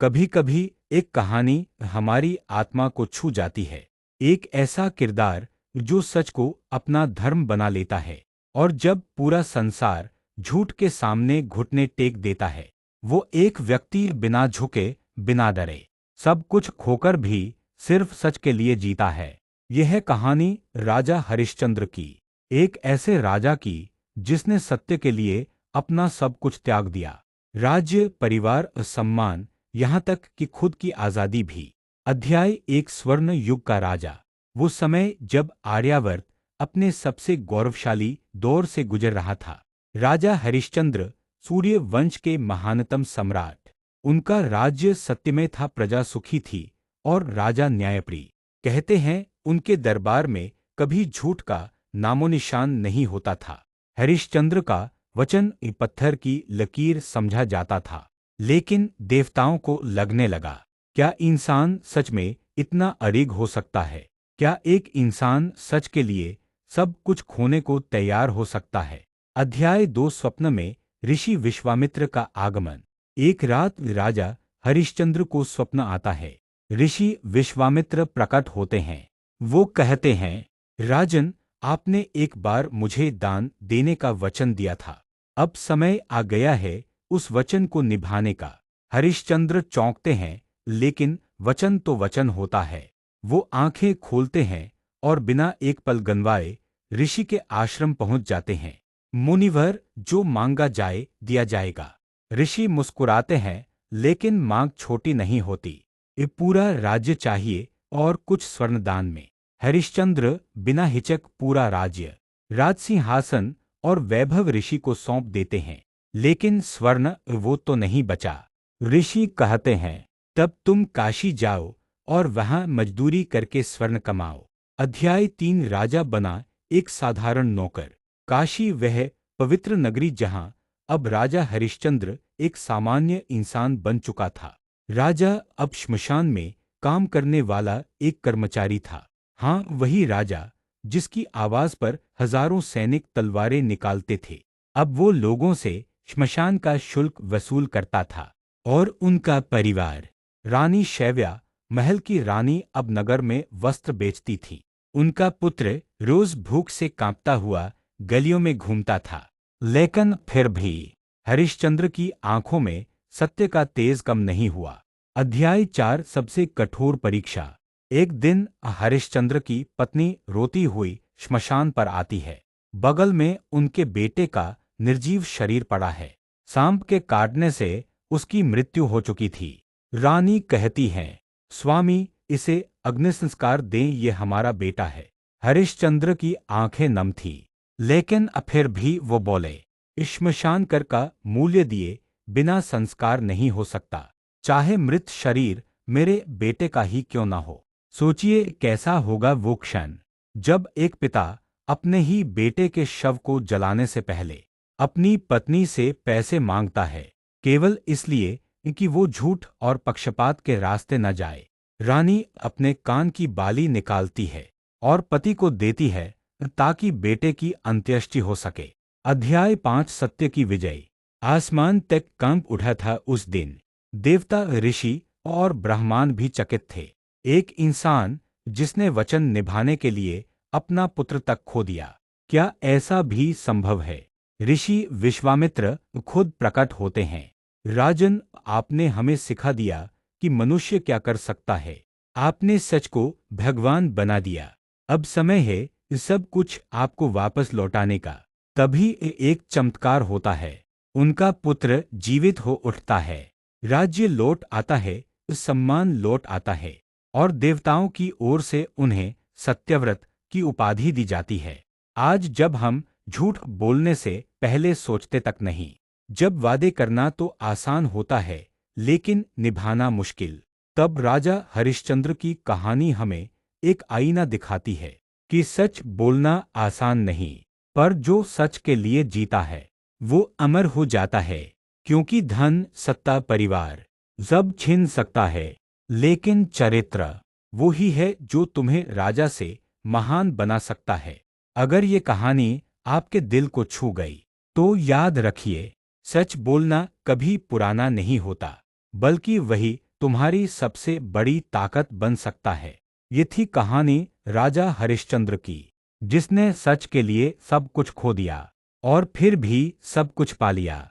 कभी कभी एक कहानी हमारी आत्मा को छू जाती है। एक ऐसा किरदार जो सच को अपना धर्म बना लेता है, और जब पूरा संसार झूठ के सामने घुटने टेक देता है, वो एक व्यक्ति बिना झुके, बिना डरे, सब कुछ खोकर भी सिर्फ सच के लिए जीता है। यह कहानी राजा हरिश्चंद्र की, एक ऐसे राजा की जिसने सत्य के लिए अपना सब कुछ त्याग दिया। राज्य, परिवार, सम्मान, यहाँ तक कि खुद की आजादी भी। अध्याय एक, स्वर्ण युग का राजा। वो समय जब आर्यावर्त अपने सबसे गौरवशाली दौर से गुजर रहा था। राजा हरिश्चंद्र सूर्य वंश के महानतम सम्राट। उनका राज्य सत्यमय था, प्रजा सुखी थी और राजा न्यायप्रिय। कहते हैं उनके दरबार में कभी झूठ का नामोनिशान नहीं होता था। हरिश्चंद्र का वचन पत्थर की लकीर समझा जाता था। लेकिन देवताओं को लगने लगा, क्या इंसान सच में इतना अड़िग हो सकता है? क्या एक इंसान सच के लिए सब कुछ खोने को तैयार हो सकता है? अध्याय 2, स्वप्न में ऋषि विश्वामित्र का आगमन। एक रात राजा हरिश्चंद्र को स्वप्न आता है। ऋषि विश्वामित्र प्रकट होते हैं। वो कहते हैं, राजन, आपने एक बार मुझे दान देने का वचन दिया था। अब समय आ गया है उस वचन को निभाने का। हरिश्चंद्र चौंकते हैं, लेकिन वचन तो वचन होता है। वो आंखें खोलते हैं और बिना एक पल गंवाए ऋषि के आश्रम पहुंच जाते हैं। मुनिवर, जो मांगा जाए दिया जाएगा। ऋषि मुस्कुराते हैं, लेकिन मांग छोटी नहीं होती। ये पूरा राज्य चाहिए, और कुछ स्वर्ण दान में। हरिश्चंद्र बिना हिचक पूरा राज्य, राजसिंहासन और वैभव ऋषि को सौंप देते हैं। लेकिन स्वर्ण वो तो नहीं बचा। ऋषि कहते हैं, तब तुम काशी जाओ और वहां मजदूरी करके स्वर्ण कमाओ। अध्याय 3, राजा बना एक साधारण नौकर। काशी, वह पवित्र नगरी जहां अब राजा हरिश्चंद्र एक सामान्य इंसान बन चुका था। राजा अब श्मशान में काम करने वाला एक कर्मचारी था। हाँ, वही राजा जिसकी आवाज पर हजारों सैनिक तलवारें निकालते थे। अब वो लोगों से श्मशान का शुल्क वसूल करता था। और उनका परिवार, रानी शैव्या, महल की रानी, अब नगर में वस्त्र बेचती थी। उनका पुत्र रोज भूख से कांपता हुआ गलियों में घूमता था। लेकिन फिर भी हरिश्चंद्र की आंखों में सत्य का तेज कम नहीं हुआ। अध्याय 4, सबसे कठोर परीक्षा। एक दिन हरिश्चंद्र की पत्नी रोती हुई श्मशान पर आती है। बगल में उनके बेटे का निर्जीव शरीर पड़ा है। सांप के काटने से उसकी मृत्यु हो चुकी थी। रानी कहती है, स्वामी, इसे अग्निसंस्कार दें, ये हमारा बेटा है। हरिश्चंद्र की आंखें नम थी, लेकिन फिर भी वो बोले, श्मशान कर का मूल्य दिए बिना संस्कार नहीं हो सकता, चाहे मृत शरीर मेरे बेटे का ही क्यों ना हो। सोचिए कैसा होगा वो क्षण, जब एक पिता अपने ही बेटे के शव को जलाने से पहले अपनी पत्नी से पैसे मांगता है, केवल इसलिए कि वो झूठ और पक्षपात के रास्ते न जाए। रानी अपने कान की बाली निकालती है और पति को देती है ताकि बेटे की अंत्येष्टि हो सके। अध्याय 5, सत्य की विजय। आसमान तक कंप उठा था उस दिन। देवता, ऋषि और ब्राह्मण भी चकित थे। एक इंसान जिसने वचन निभाने के लिए अपना पुत्र तक खो दिया। क्या ऐसा भी संभव है? ऋषि विश्वामित्र खुद प्रकट होते हैं। राजन, आपने हमें सिखा दिया कि मनुष्य क्या कर सकता है। आपने सच को भगवान बना दिया। अब समय है सब कुछ आपको वापस लौटाने का। तभी एक चमत्कार होता है। उनका पुत्र जीवित हो उठता है। राज्य लौट आता है, सम्मान लौट आता है, और देवताओं की ओर से उन्हें सत्यव्रत की उपाधि दी जाती है। आज जब हम झूठ बोलने से पहले सोचते तक नहीं, जब वादे करना तो आसान होता है लेकिन निभाना मुश्किल, तब राजा हरिश्चंद्र की कहानी हमें एक आईना दिखाती है कि सच बोलना आसान नहीं, पर जो सच के लिए जीता है वो अमर हो जाता है। क्योंकि धन, सत्ता, परिवार सब छीन सकता है, लेकिन चरित्र वो ही है जो तुम्हें राजा से महान बना सकता है। अगर ये कहानी आपके दिल को छू गई तो याद रखिए, सच बोलना कभी पुराना नहीं होता, बल्कि वही तुम्हारी सबसे बड़ी ताकत बन सकता है। ये थी कहानी राजा हरिश्चंद्र की, जिसने सच के लिए सब कुछ खो दिया और फिर भी सब कुछ पा लिया।